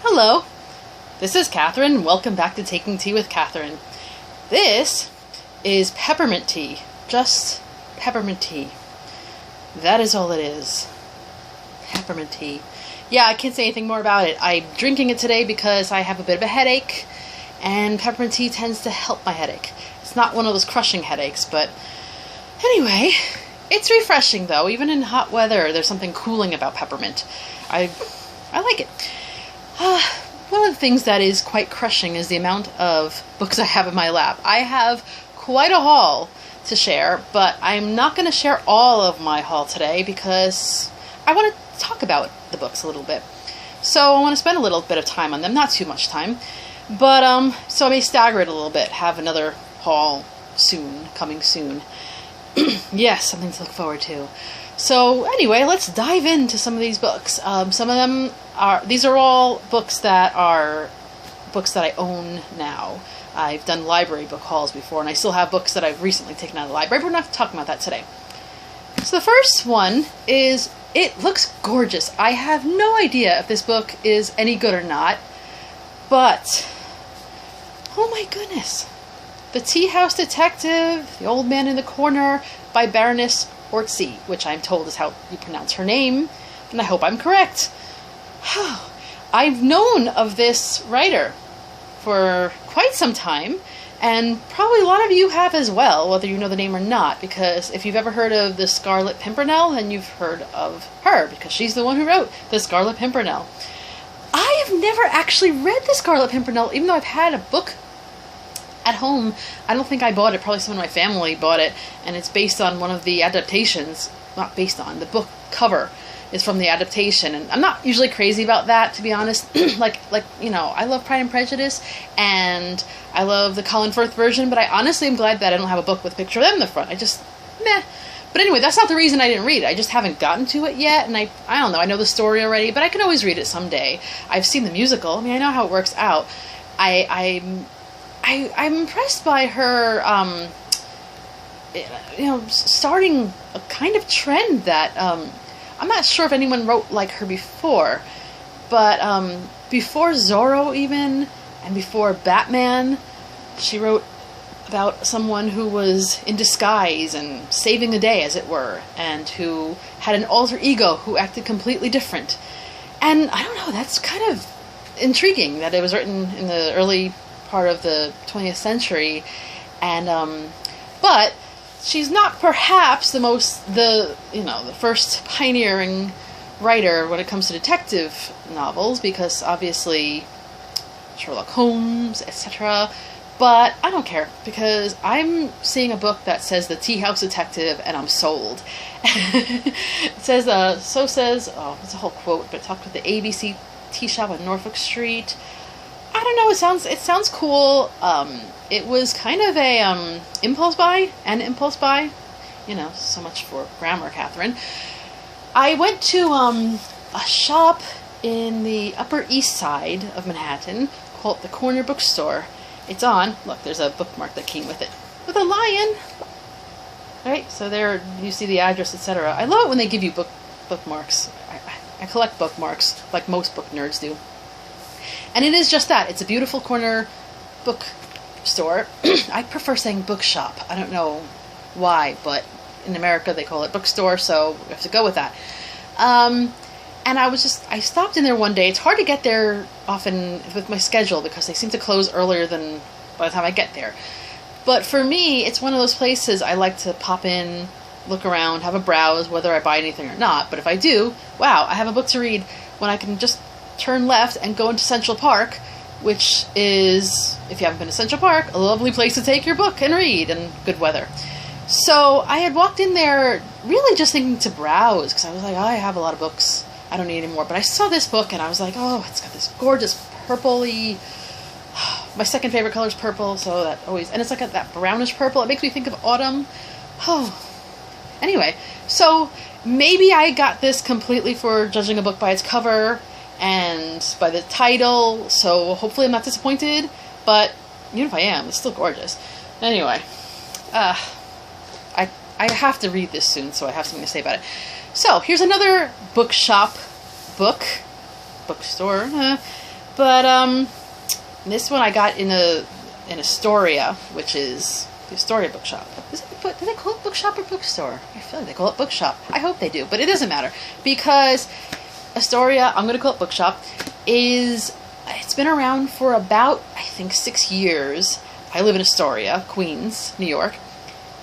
Hello, this is Catherine. Welcome back to Taking Tea with Catherine. This is peppermint tea. Just peppermint tea. That is all it is. Peppermint tea. Yeah, I can't say anything more about it. I'm drinking it today because I have a bit of a headache, and peppermint tea tends to help my headache. It's not one of those crushing headaches, but anyway, it's refreshing though. Even in hot weather, there's something cooling about peppermint. I like it. One of the things that is quite crushing is the amount of books I have in my lap. I have quite a haul to share, but I'm not going to share all of my haul today because I want to talk about the books a little bit. So I want to spend a little bit of time on them, not too much time, but so I may stagger it a little bit, have another haul soon, coming soon. Yes, something to look forward to. So anyway, let's dive into some of these books. Some of them these are all books that I own now. I've done library book hauls before, and I still have books that I've recently taken out of the library, but we're not talking about that today. So the first one is, it looks gorgeous. I have no idea if this book is any good or not, but oh my goodness. The Teahouse Detective, The Old Man in the Corner by Baroness Orczy, which I'm told is how you pronounce her name, and I hope I'm correct. I've known of this writer for quite some time, and probably a lot of you have as well, whether you know the name or not, because if you've ever heard of The Scarlet Pimpernel, then you've heard of her, because she's the one who wrote The Scarlet Pimpernel. I have never actually read The Scarlet Pimpernel, even though I've had a book at home. I don't think I bought it, probably someone in my family bought it, and it's based on one of the adaptations, not based on, the book cover is from the adaptation, and I'm not usually crazy about that, to be honest. like, you know, I love Pride and Prejudice, and I love the Colin Firth version, but I honestly am glad that I don't have a book with a picture of them in the front. I just, meh. But anyway, that's not the reason I didn't read it. I just haven't gotten to it yet, and I don't know, I know the story already, but I can always read it someday. I've seen the musical. I mean, I know how it works out. I'm impressed by her, you know, starting a kind of trend that, I'm not sure if anyone wrote like her before, but before Zorro even, and before Batman, she wrote about someone who was in disguise and saving the day, as it were, and who had an alter ego who acted completely different. And I don't know, that's kind of intriguing that it was written in the early part of the 20th century, and but she's not perhaps the first pioneering writer when it comes to detective novels, because obviously Sherlock Holmes, etc. But I don't care, because I'm seeing a book that says The Teahouse Detective, and I'm sold. It says, it's a whole quote, but it talked with the ABC tea shop on Norfolk Street. I don't know, it sounds cool. It was kind of a impulse buy, you know, so much for grammar, Catherine. I went to a shop in the Upper East Side of Manhattan called the Corner Bookstore. It's on, look, there's a bookmark that came with it, with a lion. Right, so there you see the address, etc. I love it when they give you bookmarks. I collect bookmarks, like most book nerds do. And it is just that. It's a beautiful corner bookstore. I prefer saying bookshop. I don't know why, but in America they call it bookstore, so we have to go with that. And I stopped in there one day. It's hard to get there often with my schedule because they seem to close earlier than by the time I get there. But for me, it's one of those places I like to pop in, look around, have a browse, whether I buy anything or not. But if I do, wow, I have a book to read when I can just turn left and go into Central Park, which is, if you haven't been to Central Park, a lovely place to take your book and read in good weather. So I had walked in there really just thinking to browse, because I was like, oh, I have a lot of books, I don't need any more. But I saw this book and I was like, oh, it's got this gorgeous purpley, my second favorite color is purple, so that always, and it's like that brownish purple, it makes me think of autumn. Oh, anyway, so maybe I got this completely for judging a book by its cover and by the title, so hopefully I'm not disappointed, but even if I am, it's still gorgeous. Anyway, I have to read this soon, so I have something to say about it. So, here's another bookstore, But this one I got in Astoria, which is the Astoria bookshop. Do they call it bookshop or bookstore? I feel like they call it bookshop. I hope they do, but it doesn't matter because Astoria, I'm going to call it bookshop, it's been around for about, I think, 6 years. I live in Astoria, Queens, New York,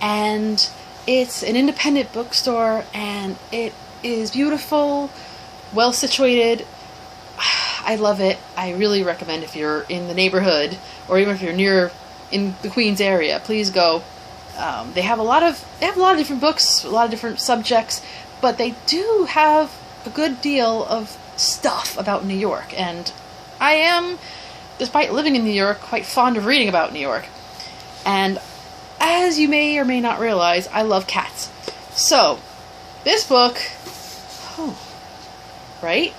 and it's an independent bookstore, and it is beautiful, well situated. I love it. I really recommend if you're in the neighborhood, or even if you're in the Queens area, please go. They have a lot of different books, a lot of different subjects, but they do have a good deal of stuff about New York, and I am, despite living in New York, quite fond of reading about New York. And as you may or may not realize, I love cats. So, this book, right?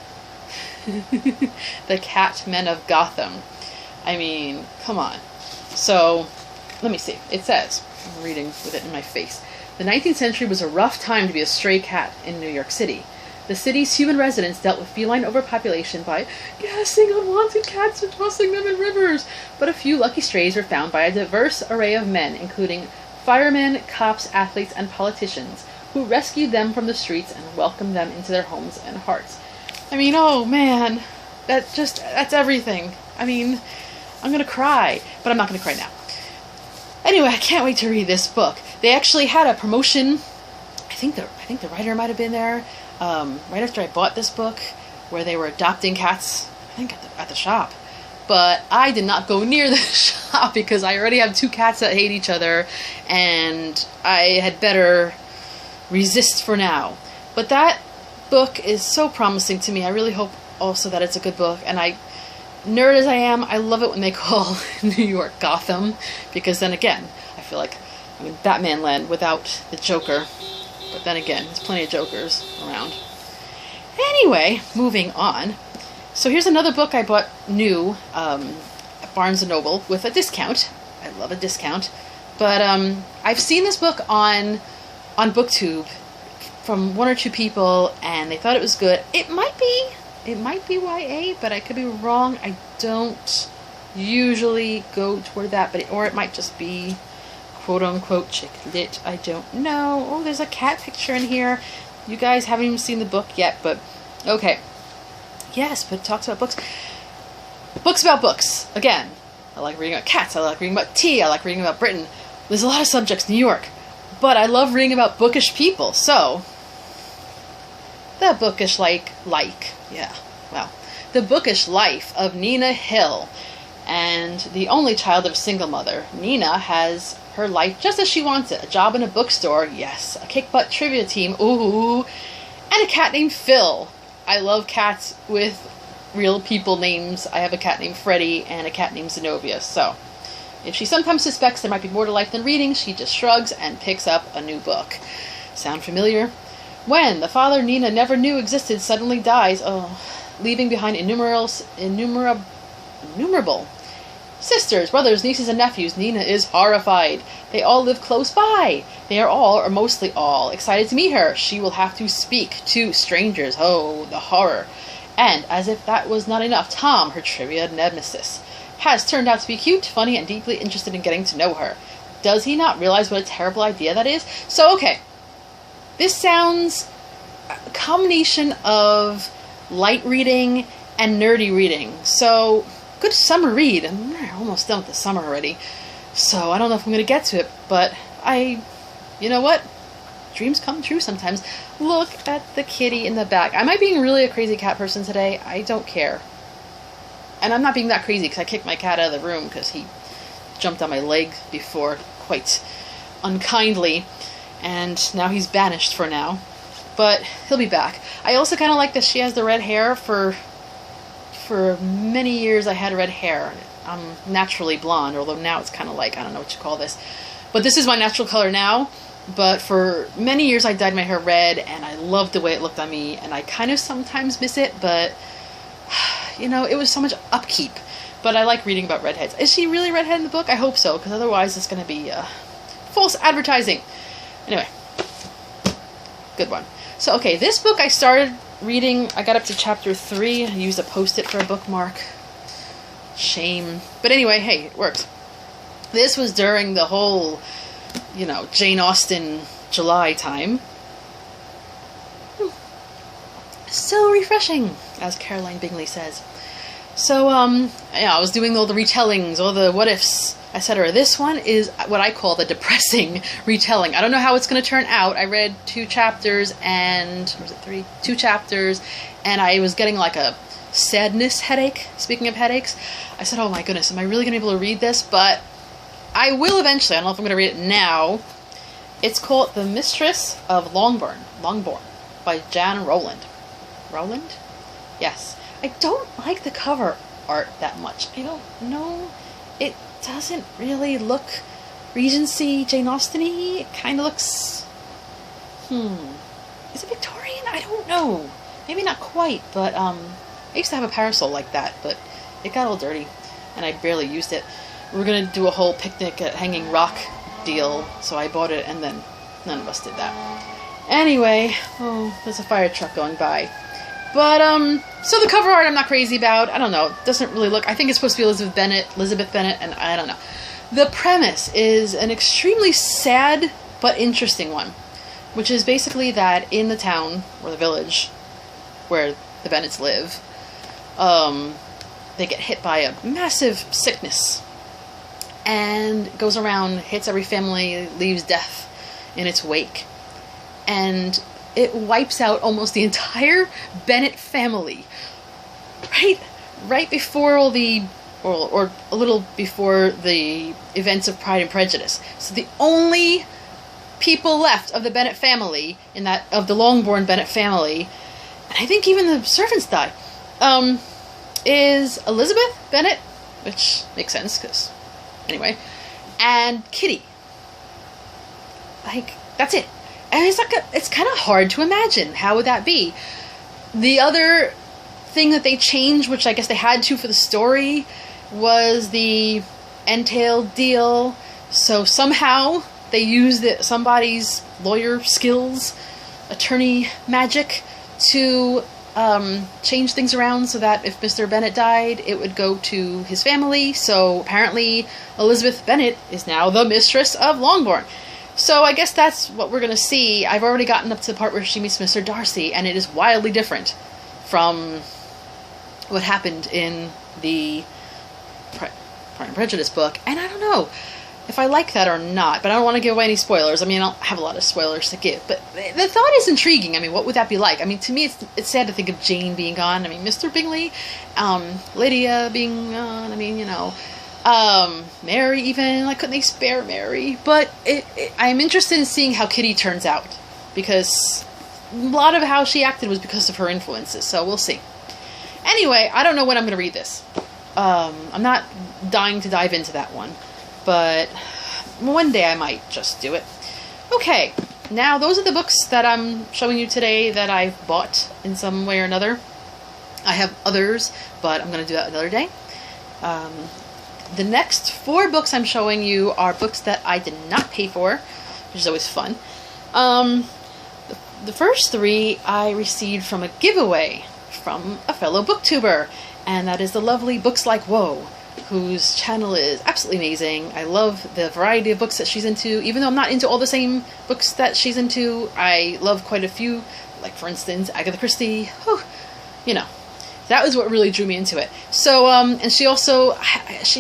The Cat Men of Gotham. I mean, come on. So, let me see. It says, I'm reading with it in my face. The 19th century was a rough time to be a stray cat in New York City. The city's human residents dealt with feline overpopulation by gassing unwanted cats and tossing them in rivers. But a few lucky strays were found by a diverse array of men, including firemen, cops, athletes, and politicians, who rescued them from the streets and welcomed them into their homes and hearts. I mean, oh man, that's everything. I mean, I'm gonna cry, but I'm not gonna cry now. Anyway, I can't wait to read this book. They actually had a promotion. I think the writer might have been there. Right after I bought this book, where they were adopting cats, I think at the shop. But I did not go near the shop because I already have 2 cats that hate each other, and I had better resist for now. But that book is so promising to me. I really hope also that it's a good book, and nerd as I am, I love it when they call New York Gotham, because then again, I feel like I'm in Batman land without the Joker. But then again, there's plenty of Jokers around. Anyway, moving on. So here's another book I bought new at Barnes & Noble with a discount. I love a discount. But I've seen this book on BookTube from 1 or 2 people, and they thought it was good. It might be YA, but I could be wrong. I don't usually go toward that, or it might just be quote-unquote chick lit. I don't know. Oh, there's a cat picture in here. You guys haven't even seen the book yet, but okay. Yes, but it talks about books. Books about books. Again, I like reading about cats. I like reading about tea. I like reading about Britain. There's a lot of subjects in New York, but I love reading about bookish people. So, the bookish the bookish life of Nina Hill. And the only child of a single mother, Nina has her life just as she wants it. A job in a bookstore, yes. A kick-butt trivia team, ooh. And a cat named Phil. I love cats with real people names. I have a cat named Freddie and a cat named Zenobia. So, if she sometimes suspects there might be more to life than reading, she just shrugs and picks up a new book. Sound familiar? When the father Nina never knew existed suddenly dies, leaving behind innumerable sisters, brothers, nieces, and nephews, Nina is horrified. They all live close by. They are all, or mostly all, excited to meet her. She will have to speak to strangers. Oh, the horror. And, as if that was not enough, Tom, her trivia nemesis, has turned out to be cute, funny, and deeply interested in getting to know her. Does he not realize what a terrible idea that is? So, okay. This sounds a combination of light reading and nerdy reading. So, good summer read. I'm almost done with the summer already. So, I don't know if I'm going to get to it, but you know what? Dreams come true sometimes. Look at the kitty in the back. Am I being really a crazy cat person today? I don't care. And I'm not being that crazy because I kicked my cat out of the room because he jumped on my leg before quite unkindly. And now he's banished for now. But he'll be back. I also kind of like that she has the red hair. For many years I had red hair. I'm naturally blonde, although now it's kind of like, I don't know what you call this. But this is my natural color now. But for many years I dyed my hair red, and I loved the way it looked on me. And I kind of sometimes miss it, but, you know, it was so much upkeep. But I like reading about redheads. Is she really redhead in the book? I hope so, because otherwise it's going to be false advertising. Anyway, good one. So, okay, this book I started reading, I got up to chapter 3. I used a Post-it for a bookmark. Shame. But anyway, hey, it worked. This was during the whole, you know, Jane Austen July time. So refreshing, as Caroline Bingley says. So, yeah, I was doing all the retellings, all the what-ifs, etc. This one is what I call the depressing retelling. I don't know how it's going to turn out. I read 2 chapters and... or was it 3? 2 chapters, and I was getting like a sadness headache. Speaking of headaches, I said, oh my goodness, am I really going to be able to read this? But I will eventually. I don't know if I'm going to read it now. It's called The Mistress of Longbourn by Jan Rowland. Rowland? Yes. I don't like the cover art that much. I don't know. It doesn't really look Regency Jane Austen-y. It kind of looks... Is it Victorian? I don't know. Maybe not quite, but I used to have a parasol like that, but it got all dirty, and I barely used it. We were going to do a whole picnic at Hanging Rock deal, so I bought it, and then none of us did that. Anyway, oh, there's a fire truck going by. But, so the cover art I'm not crazy about. I don't know. It doesn't really look... I think it's supposed to be Elizabeth Bennet, and I don't know. The premise is an extremely sad but interesting one, which is basically that in the town, or the village, where the Bennets live, they get hit by a massive sickness, and it goes around, hits every family, leaves death in its wake. And it wipes out almost the entire Bennet family. Right before all the... or a little before the events of Pride and Prejudice. So the only people left of the Bennet family, of the Longbourn Bennet family, and I think even the servants die, is Elizabeth Bennet, which makes sense, because... Anyway. And Kitty. Like, that's it. And it's kind of hard to imagine. How would that be? The other thing that they changed, which I guess they had to for the story, was the entail deal. So somehow they used somebody's lawyer skills, attorney magic, to change things around so that if Mr. Bennet died, it would go to his family. So apparently Elizabeth Bennet is now the Mistress of Longbourn. So I guess that's what we're going to see. I've already gotten up to the part where she meets Mr. Darcy, and it is wildly different from what happened in the Pride and Prejudice book. And I don't know if I like that or not, but I don't want to give away any spoilers. I mean, I don't have a lot of spoilers to give, but the thought is intriguing. I mean, what would that be like? I mean, to me, it's sad to think of Jane being gone. I mean, Mr. Bingley, Lydia being gone. I mean, you know... Mary even, like, couldn't they spare Mary? But I'm interested in seeing how Kitty turns out, because a lot of how she acted was because of her influences, so we'll see. Anyway, I don't know when I'm going to read this. I'm not dying to dive into that one, but one day I might just do it. Okay, now those are the books that I'm showing you today that I've bought in some way or another. I have others, but I'm going to do that another day. The next 4 books I'm showing you are books that I did not pay for, which is always fun. The first 3 I received from a giveaway from a fellow booktuber, and that is the lovely Books Like Whoa, whose channel is absolutely amazing. I love the variety of books that she's into. Even though I'm not into all the same books that she's into, I love quite a few, like, for instance, Agatha Christie. Whew, you know. That was what really drew me into it. So, and she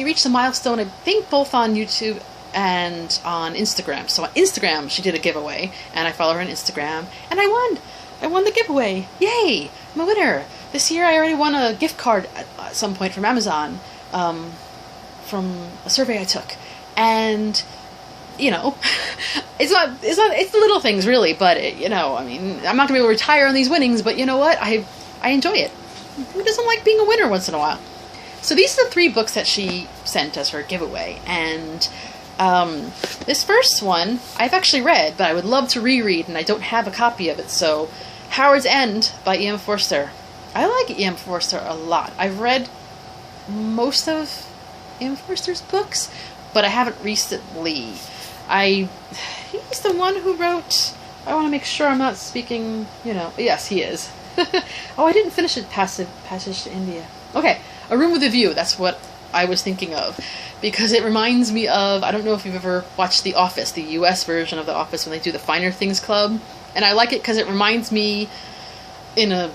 reached a milestone, I think, both on YouTube and on Instagram. So on Instagram, she did a giveaway, and I follow her on Instagram, and I won. I won the giveaway. Yay! I'm a winner. This year, I already won a gift card at some point from Amazon, from a survey I took, and you know, it's the little things really, but you know, I mean, I'm not gonna be able to retire on these winnings, but you know what? I enjoy it. Who doesn't like being a winner once in a while? So these are the 3 books that she sent as her giveaway, and this first one I've actually read, but I would love to reread, and I don't have a copy of it. So, Howard's End by E.M. Forster. I like E.M. Forster a lot. I've read most of E.M. Forster's books, but I haven't recently. He's the one who wrote... I want to make sure I'm not speaking, you know... Yes, he is. Oh, I didn't finish it. Passage to India. Okay, A Room with a View. That's what I was thinking of, because it reminds me of, I don't know if you've ever watched The Office, the US version of The Office, when they do the Finer Things Club, and I like it because it reminds me, in a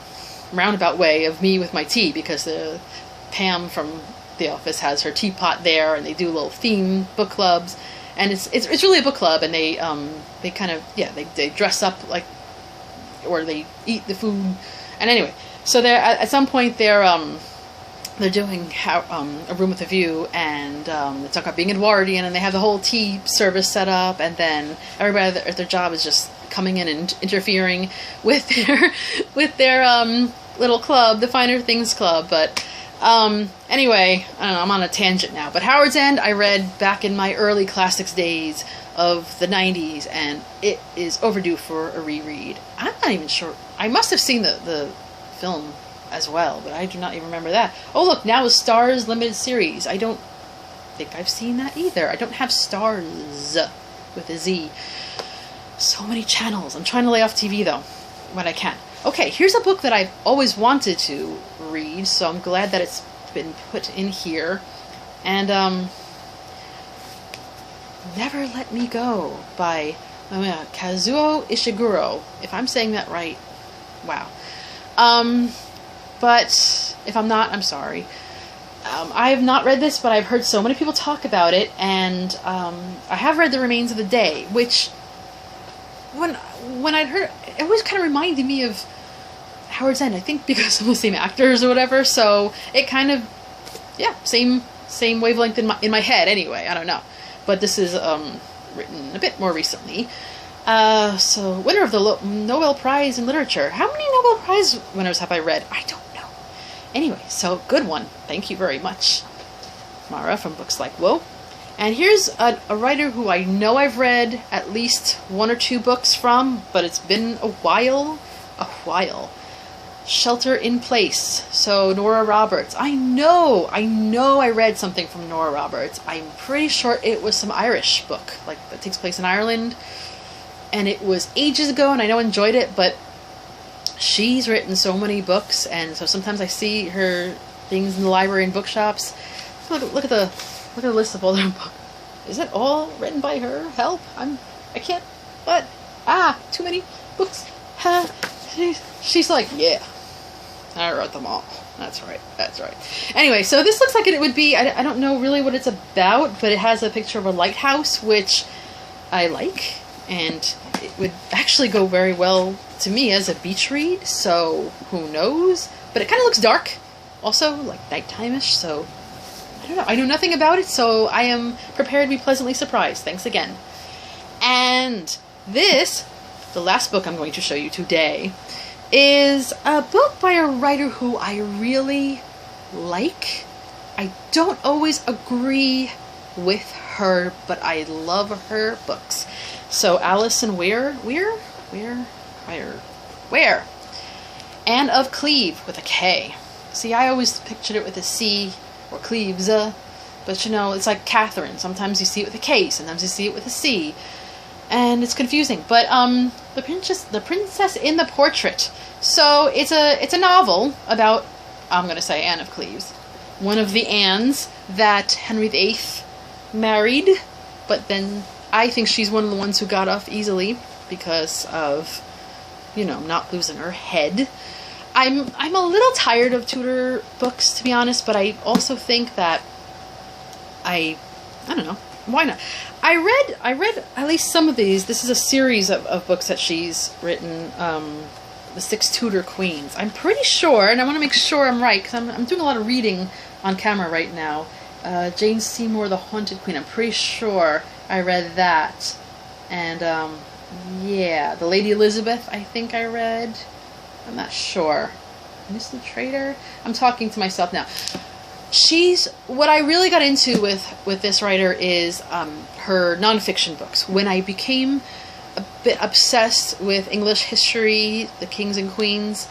roundabout way, of me with my tea, because Pam from The Office has her teapot there, and they do little theme book clubs, and it's really a book club, and they kind of, they dress up like, or they eat the food, and anyway, so they're at some point they're doing a room with a view, and they talk about being Edwardian, and they have the whole tea service set up, and then everybody at their job is just coming in and interfering with their little club, the Finer Things Club. But anyway, I don't know, I'm on a tangent now. But Howard's End I read back in my early classics days of the 90s, and it is overdue for a reread. I'm not even sure. I must have seen the film as well, but I do not even remember that. Oh look, now is Starz limited series. I don't think I've seen that either. I don't have Starz with a Z. So many channels. I'm trying to lay off TV though, when I can. Okay, here's a book that I've always wanted to read, so I'm glad that it's been put in here. And Never Let Me Go by Kazuo Ishiguro. If I'm saying that right, wow. But if I'm not, I'm sorry. I have not read this, but I've heard so many people talk about it, and I have read The Remains of the Day, which, when I'd heard, it always kind of reminded me of Howard's End, I think because of the same actors or whatever, so it kind of, same wavelength in my head anyway, I don't know. But this is written a bit more recently. So, winner of the Nobel Prize in Literature. How many Nobel Prize winners have I read? I don't know. Anyway, so good one. Thank you very much, Mara from Books Like Whoa. And here's a writer who I know I've read at least one or two books from, but it's been a while. Shelter in Place. So Nora Roberts. I know I read something from Nora Roberts. I'm pretty sure it was some Irish book, like that takes place in Ireland. And it was ages ago, and I know I enjoyed it, but she's written so many books, and so sometimes I see her things in the library and bookshops. Look at the list of all their books. Is it all written by her? Help! I can't. What? Too many books. She's like, yeah, I wrote them all. That's right. Anyway, so this looks like it would be. I don't know really what it's about, but it has a picture of a lighthouse, which I like. And it would actually go very well to me as a beach read, so who knows? But it kind of looks dark, also, like nighttime-ish, so I don't know. I know nothing about it, so I am prepared to be pleasantly surprised. Thanks again. And this, the last book I'm going to show you today, is a book by a writer who I really like. I don't always agree with her, but I love her books. So Alison Weir, and of Cleve with a K. See, I always pictured it with a C or Cleves, but you know, it's like Catherine. Sometimes you see it with a K, sometimes you see it with a C, and it's confusing. But the Princess in the Portrait. So it's a novel about, I'm going to say, Anne of Cleves, one of the Annes that Henry VIII married, but then I think she's one of the ones who got off easily because of, not losing her head. I'm a little tired of Tudor books, to be honest, but I also think that I don't know, why not? I read at least some of these. This is a series of books that she's written, The Six Tudor Queens. I'm pretty sure, and I want to make sure I'm right, because I'm doing a lot of reading on camera right now. Jane Seymour, The Haunted Queen. I'm pretty sure I read that. And, The Lady Elizabeth, I think I read. I'm not sure. Miss the Traitor? I'm talking to myself now. What I really got into with this writer is her nonfiction books. When I became a bit obsessed with English history, the kings and queens,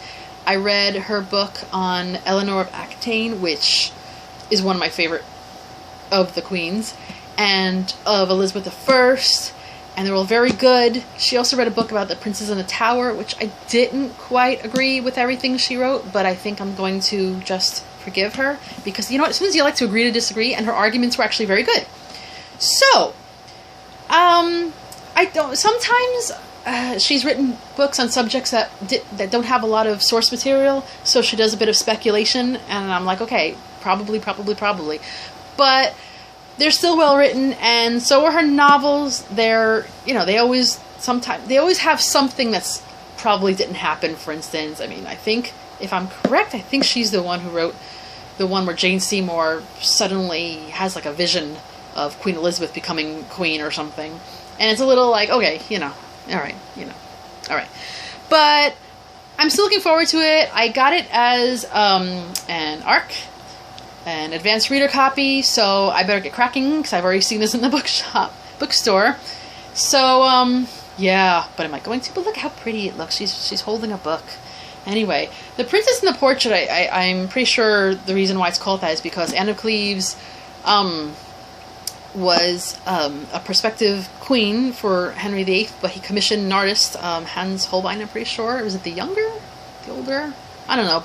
I read her book on Eleanor of Aquitaine, which is one of my favorite of the queens, and of Elizabeth I, and they're all very good. She also read a book about the Princes in the Tower, which I didn't quite agree with everything she wrote, but I think I'm going to, just forgive her, because, you know, as soon as you like to agree to disagree, and her arguments were actually very good. So, I don't, sometimes she's written books on subjects that don't have a lot of source material, so she does a bit of speculation, and I'm like, okay, probably. But they're still well written, and so are her novels. They're, you know, they always have something that's probably didn't happen, for instance. I mean, I think, if I'm correct, I think she's the one who wrote the one where Jane Seymour suddenly has like a vision of Queen Elizabeth becoming queen or something. And it's a little like, okay, you know, alright. But I'm still looking forward to it. I got it as an ARC, an advanced reader copy, so I better get cracking, because I've already seen this in the bookstore. So, yeah, but am I going to? But look how pretty it looks. She's holding a book. Anyway, The Princess in the Portrait, I'm pretty sure the reason why it's called that is because Anne of Cleves was a prospective queen for Henry VIII, but he commissioned an artist, Hans Holbein, I'm pretty sure. Was it the younger? The older? I don't know.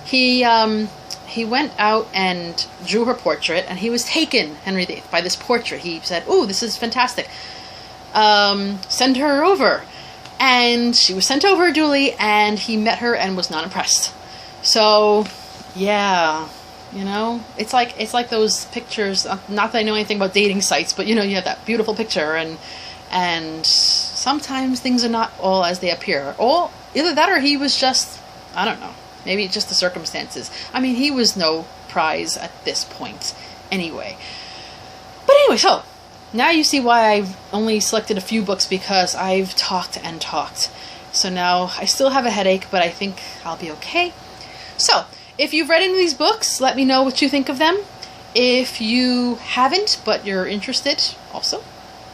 He went out and drew her portrait, and he was taken, Henry VIII, by this portrait. He said, "Oh, this is fantastic. Send her over." And she was sent over duly, and he met her and was not impressed. So, yeah, you know, it's like those pictures. Not that I know anything about dating sites, but you know, you have that beautiful picture, and sometimes things are not all as they appear. Or either that, or he was just, I don't know, maybe just the circumstances. I mean, he was no prize at this point, anyway. But anyway, so. Now you see why I've only selected a few books, because I've talked and talked. So now I still have a headache, but I think I'll be okay. So, if you've read any of these books, let me know what you think of them. If you haven't, but you're interested, also,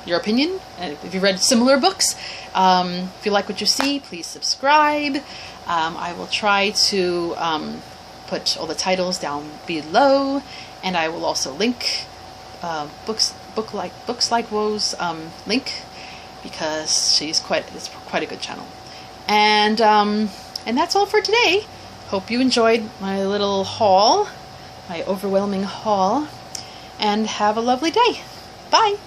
your opinion. And if you've read similar books, if you like what you see, please subscribe. I will try to put all the titles down below, and I will also link Books Like Woe's link, because it's quite a good channel. And that's all for today. Hope you enjoyed my little haul, my overwhelming haul, and have a lovely day. Bye!